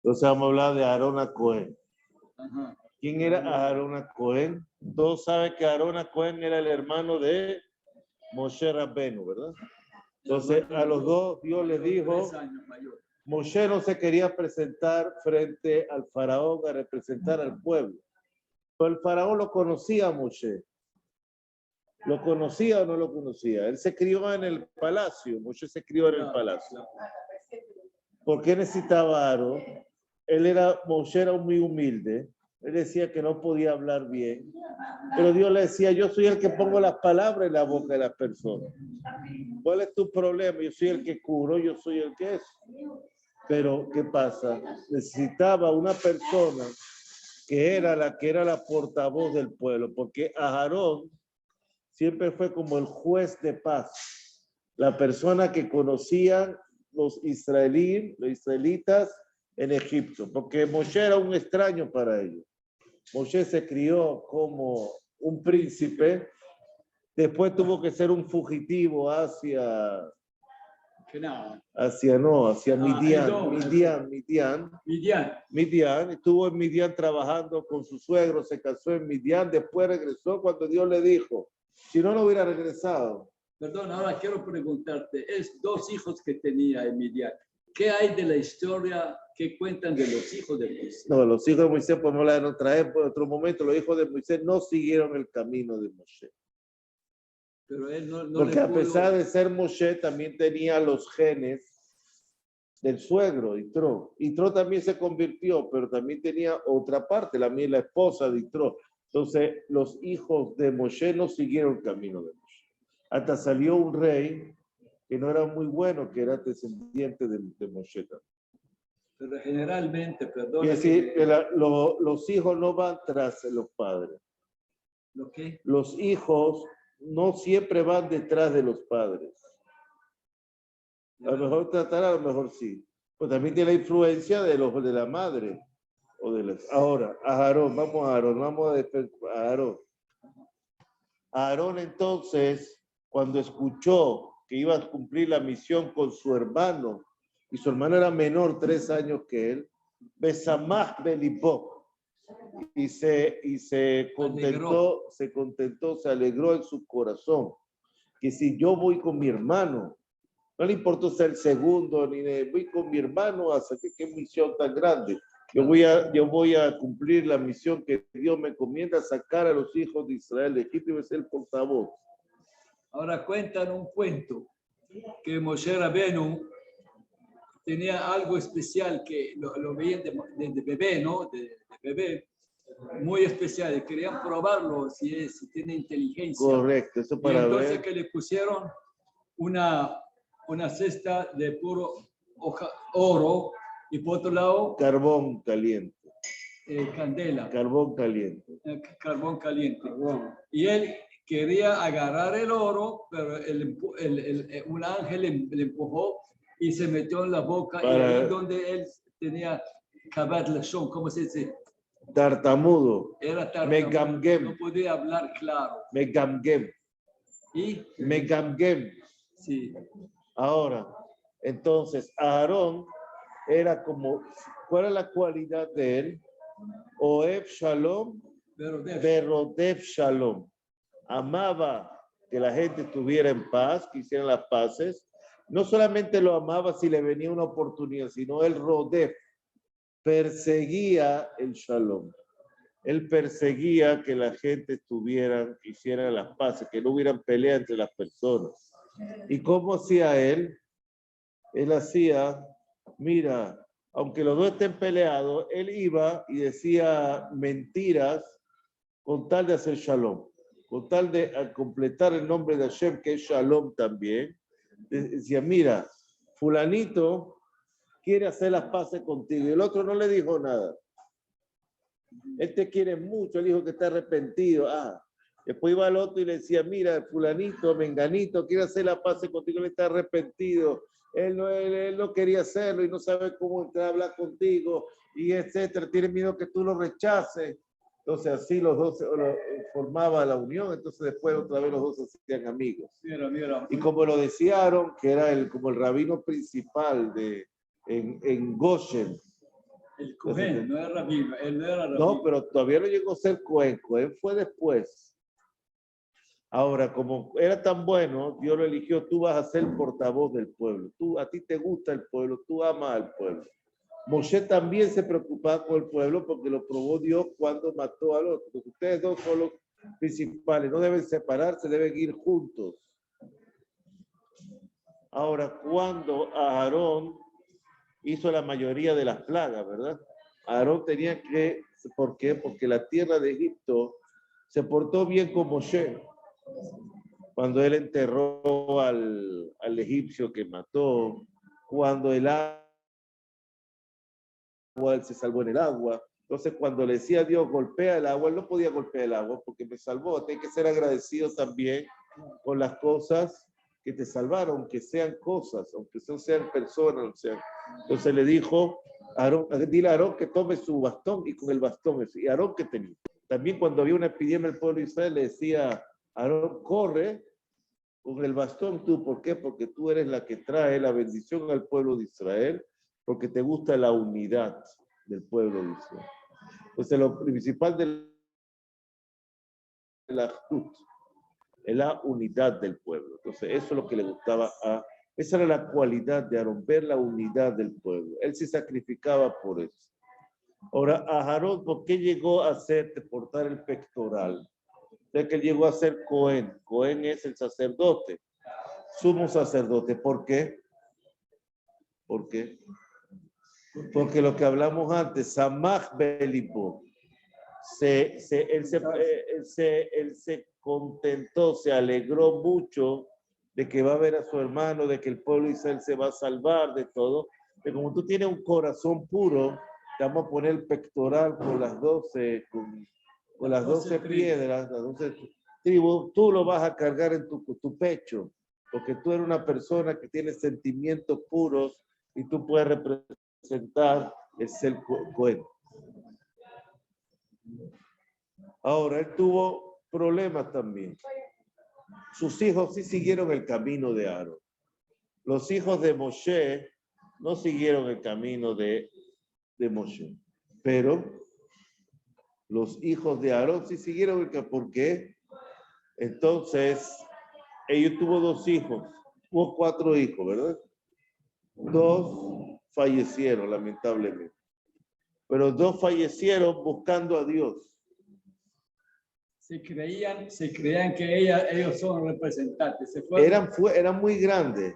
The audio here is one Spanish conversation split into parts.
Entonces vamos a hablar de Aarón a Cohen. Ajá. ¿Quién era Aarón a Cohen? Todos saben que Aarón a Cohen era el hermano de Moshe Rabbenu, ¿verdad? Entonces a los dos Dios les dijo, 3 años mayor. Moshe no se quería presentar frente al faraón a representar al pueblo. Pero el faraón lo conocía a Moshe. ¿Lo conocía o no lo conocía? Él se crió en el palacio. Moshe se crió en el palacio. ¿Por qué necesitaba a Aarón? Moshe era muy humilde. Él decía que no podía hablar bien. Pero Dios le decía, yo soy el que pongo las palabras en la boca de las personas. ¿Cuál es tu problema? Yo soy el que curo, yo soy el que es. Pero, ¿qué pasa? Necesitaba una persona que era la portavoz del pueblo, porque Aarón siempre fue como el juez de paz, la persona que conocían los israelitas en Egipto, porque Moshe era un extraño para ellos. Moshe se crió como un príncipe, después tuvo que ser un fugitivo hacia Midian. Estuvo en Midian trabajando con su suegro, se casó en Midian, después regresó cuando Dios le dijo, si no, no hubiera regresado. Perdón, ahora quiero preguntarte, es 2 hijos que tenía en Midian. ¿Qué hay de la historia que cuentan de los hijos de Moisés? No, los hijos de Moisés, pues no la van a traer por otro momento. Los hijos de Moisés no siguieron el camino de Moshe. Pero él no porque a pesar de ser Moshe, también tenía los genes del suegro, Yitro. Yitro también se convirtió, pero también tenía otra parte, la esposa de Yitro. Entonces, los hijos de Moshe no siguieron el camino de Moshe. Hasta salió un rey que no era muy bueno, que era descendiente de Moshe también. Pero generalmente, perdón. Es decir, que los hijos no van tras los padres. ¿Lo qué? Los hijos no siempre van detrás de los padres. A lo mejor tratar, a lo mejor sí. Pues también tiene la influencia de la madre. Ahora, a Aarón, vamos a Aarón. Aarón entonces, cuando escuchó que iba a cumplir la misión con su hermano, y su hermano era menor 3 años que él, Besamach Belipó, y se contentó, se alegró en su corazón, que si yo voy con mi hermano, no le importó ser el segundo, voy con mi hermano hasta qué misión tan grande. Yo voy a cumplir la misión que Dios me encomienda, sacar a los hijos de Israel de Egipto y voy a ser el portavoz. Ahora cuentan un cuento que Moshe Rabenu tenía algo especial que lo veían de bebé, ¿no? De bebé, muy especial. Y querían probarlo si tiene inteligencia. Correcto, eso para ver. Y entonces ver. que le pusieron una cesta de puro oro y por otro lado carbón caliente. Candela. Carbón caliente. Carbón caliente. Y él quería agarrar el oro, pero un ángel le empujó y se metió en la boca. Y ahí donde él tenía Kabat Lashon, ¿cómo se dice? Tartamudo. Era tartamudo. Megamgem. No podía hablar claro. Megamgem. ¿Y? Megamgem. Sí. Ahora, entonces, Aarón era como, ¿cuál es la cualidad de él? Oev Shalom, Berodef Shalom. Amaba que la gente estuviera en paz, que hicieran las paces. No solamente lo amaba si le venía una oportunidad, sino el Rodef perseguía el Shalom. Él perseguía que la gente hiciera las paces, que no hubieran pelea entre las personas. ¿Y cómo hacía él? Él hacía, mira, aunque los dos estén peleados, él iba y decía mentiras con tal de hacer shalom, con tal de completar el nombre de Hashem, que es shalom también. Decía, mira, fulanito quiere hacer las paces contigo, y el otro no le dijo nada. Él te quiere mucho, él dijo que está arrepentido. Después iba al otro y le decía, mira, fulanito, menganito, quiere hacer las paces contigo, él está arrepentido. Él no quería hacerlo y no sabe cómo entrar a hablar contigo, y etcétera. Tiene miedo que tú lo rechaces. Entonces así los dos formaban la unión. Entonces después otra vez los dos se hacían amigos. Mira. Y como lo decía Aaron, que era como el rabino principal en Goshen, El Cohen no era rabino, él no era rabino. No, pero todavía no llegó a ser Cohen. Cohen fue después. Ahora, como era tan bueno, Dios lo eligió, tú vas a ser portavoz del pueblo. A ti te gusta el pueblo, tú amas al pueblo. Moshe también se preocupaba con el pueblo porque lo probó Dios cuando mató al otro. Ustedes dos son los principales, no deben separarse, deben ir juntos. Ahora, cuando Aarón hizo la mayoría de las plagas, ¿verdad? Aarón tenía que, ¿por qué? Porque la tierra de Egipto se portó bien con Moshe. Cuando él enterró al egipcio que mató, cuando el agua, él se salvó en el agua. Entonces, cuando le decía a Dios, golpea el agua, él no podía golpear el agua porque me salvó. Tienes que ser agradecido también con las cosas que te salvaron, aunque sean cosas, aunque no sean personas. O sea. Entonces le dijo, dile a Aarón que tome su bastón y con el bastón. Y Aarón que tenía. También cuando había una epidemia en el pueblo de Israel, le decía, Aarón, corre con el bastón tú. ¿Por qué? Porque tú eres la que trae la bendición al pueblo de Israel, porque te gusta la unidad del pueblo de Israel. Entonces lo principal de la Ahdut es la unidad del pueblo. Entonces eso es lo que le gustaba a... Esa era la cualidad de Aarón, ver la unidad del pueblo. Él se sacrificaba por eso. Ahora, a Aarón, ¿por qué llegó a portar el pectoral? De que él llegó a ser Cohen. Cohen es el sacerdote, sumo sacerdote. ¿Por qué? ¿Por qué? Porque lo que hablamos antes, Samach Belipo, él se contentó, se alegró mucho de que va a ver a su hermano, de que el pueblo de Israel se va a salvar de todo. Que como tú tienes un corazón puro, te vamos a poner el pectoral con las 12, con las 12 piedras, las 12 tribus, tú lo vas a cargar en tu pecho, porque tú eres una persona que tiene sentimientos puros y tú puedes representar el ser Cohen. Ahora, él tuvo problemas también. Sus hijos sí siguieron el camino de Aarón. Los hijos de Moshe no siguieron el camino de Moshe, pero los hijos de Aarón sí siguieron el camino. ¿Por qué? Entonces, ellos tuvo 2 hijos, hubo 4 hijos, ¿verdad? 2 fallecieron, lamentablemente. Pero 2 fallecieron buscando a Dios. Se creían que ellos son representantes. Eran muy grandes.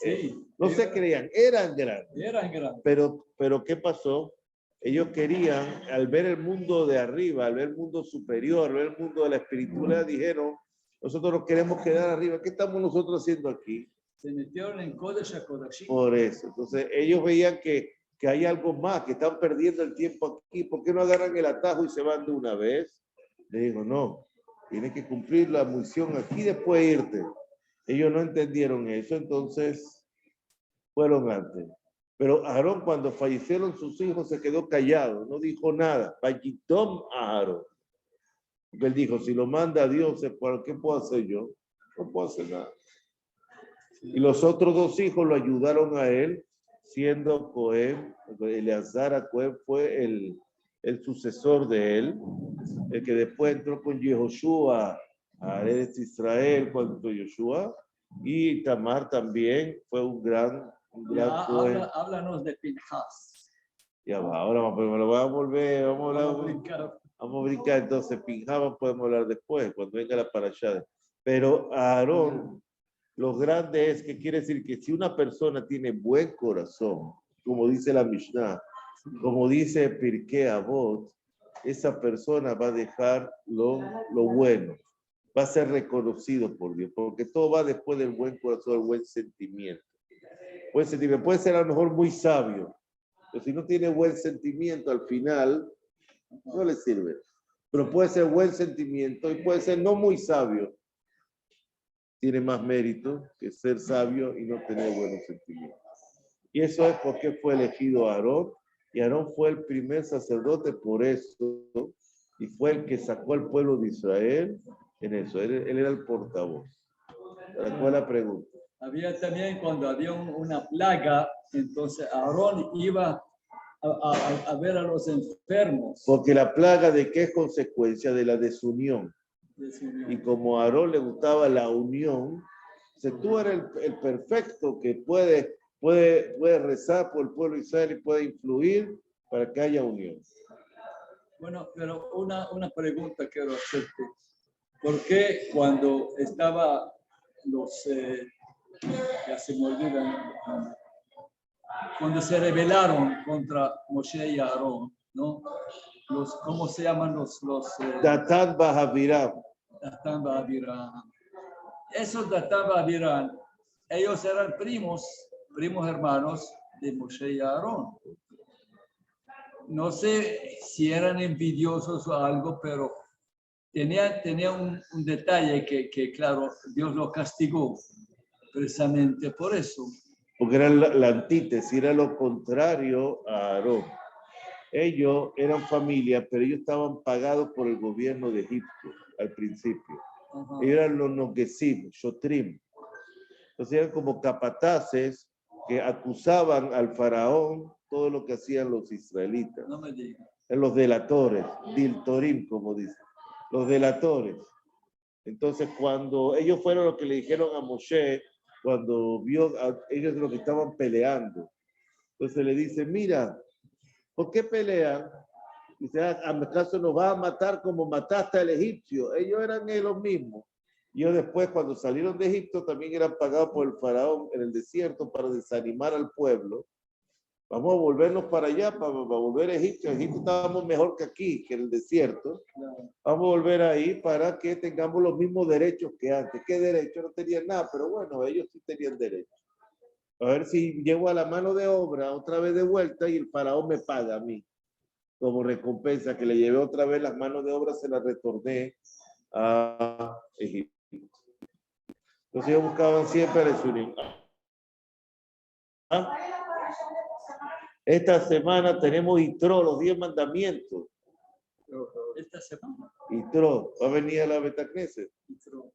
Sí. No se creían, eran grandes. Eran grandes. Pero ¿qué pasó? Ellos querían, al ver el mundo de arriba, al ver el mundo superior, al ver el mundo de la espiritualidad, dijeron, nosotros nos queremos quedar arriba. ¿Qué estamos nosotros haciendo aquí? Se metieron en Kodesh HaKodashim. Por eso. Entonces, ellos veían que hay algo más, que están perdiendo el tiempo aquí. ¿Por qué no agarran el atajo y se van de una vez? Le digo, no, tienes que cumplir la misión aquí después de irte. Ellos no entendieron eso, entonces fueron antes. Pero Aarón, cuando fallecieron sus hijos, se quedó callado, no dijo nada. Vayitom a Aarón. Porque él dijo, si lo manda Dios, ¿qué puedo hacer yo? No puedo hacer nada. Y los otros 2 hijos lo ayudaron a él, siendo Cohen. Eleazar a Cohen fue el sucesor de él, el que después entró con Yehoshua a Eretz Israel cuando entró Yoshua, y Tamar también fue un gran Cohen. Háblanos de Pinhas. Ya va, ahora vamos a volver, vamos a brincar. Entonces, Pinhas podemos hablar después, cuando venga la parashá. Pero Aarón, lo grande es que quiere decir que si una persona tiene buen corazón, como dice la Mishnah, como dice Pirkei Avot, esa persona va a dejar lo bueno, va a ser reconocido por Dios, porque todo va después del buen corazón, del buen sentimiento. Buen sentimiento. Puede ser a lo mejor muy sabio, pero si no tiene buen sentimiento, al final no le sirve. Pero puede ser buen sentimiento y puede ser no muy sabio. Tiene más mérito que ser sabio y no tener buenos sentimientos. Y eso es porque fue elegido Aarón, y Aarón fue el primer sacerdote por eso, y fue el que sacó al pueblo de Israel en eso. Él era el portavoz. ¿Cuál es la pregunta? Había también cuando había una plaga, entonces Aarón iba a ver a los enfermos. Porque la plaga de qué es consecuencia de la desunión. Y como a Aarón le gustaba la unión, tú eres el perfecto que puede rezar por el pueblo de Israel y puede influir para que haya unión. Bueno, pero una pregunta quiero hacerte. ¿Por qué cuando estaba ya se me olvidan, cuando se rebelaron contra Moshe y Aarón, ¿no? ¿Cómo se llaman los Datán Bahaviram. Datán Bahaviram? Esos Datán Bahaviram, ellos eran primos hermanos de Moshe y Aarón. No sé si eran envidiosos o algo, pero tenía un detalle que, claro, Dios lo castigó precisamente por eso. Porque era la antítesis, era lo contrario a Aarón. Ellos eran familia, pero ellos estaban pagados por el gobierno de Egipto al principio. Ajá. Ellos eran los Nogesim, Shotrim. Entonces eran como capataces que acusaban al faraón todo lo que hacían los israelitas. No me digas. Los delatores, Diltorim, como dicen. Los delatores. Entonces, cuando ellos fueron los que le dijeron a Moshe, cuando vio a ellos lo que estaban peleando, entonces le dice, mira, ¿por qué pelean? Dice, ¿acaso nos va a matar como mataste al egipcio? Ellos eran los mismos. Y ellos después, cuando salieron de Egipto, también eran pagados por el faraón en el desierto para desanimar al pueblo. Vamos a volvernos para allá, para volver a Egipto. En Egipto estábamos mejor que aquí, que en el desierto. Vamos a volver ahí para que tengamos los mismos derechos que antes. ¿Qué derechos? No tenían nada, pero bueno, ellos sí tenían derechos. A ver si llego a la mano de obra otra vez de vuelta y el faraón me paga a mí. Como recompensa, que le llevé otra vez las manos de obra, se las retorné a Egipto. Entonces ellos buscaban siempre a Resunim. Esta semana tenemos Yitro, los 10 mandamientos. Esta semana. Yitro, va a venir a la Betacneset. Yitro.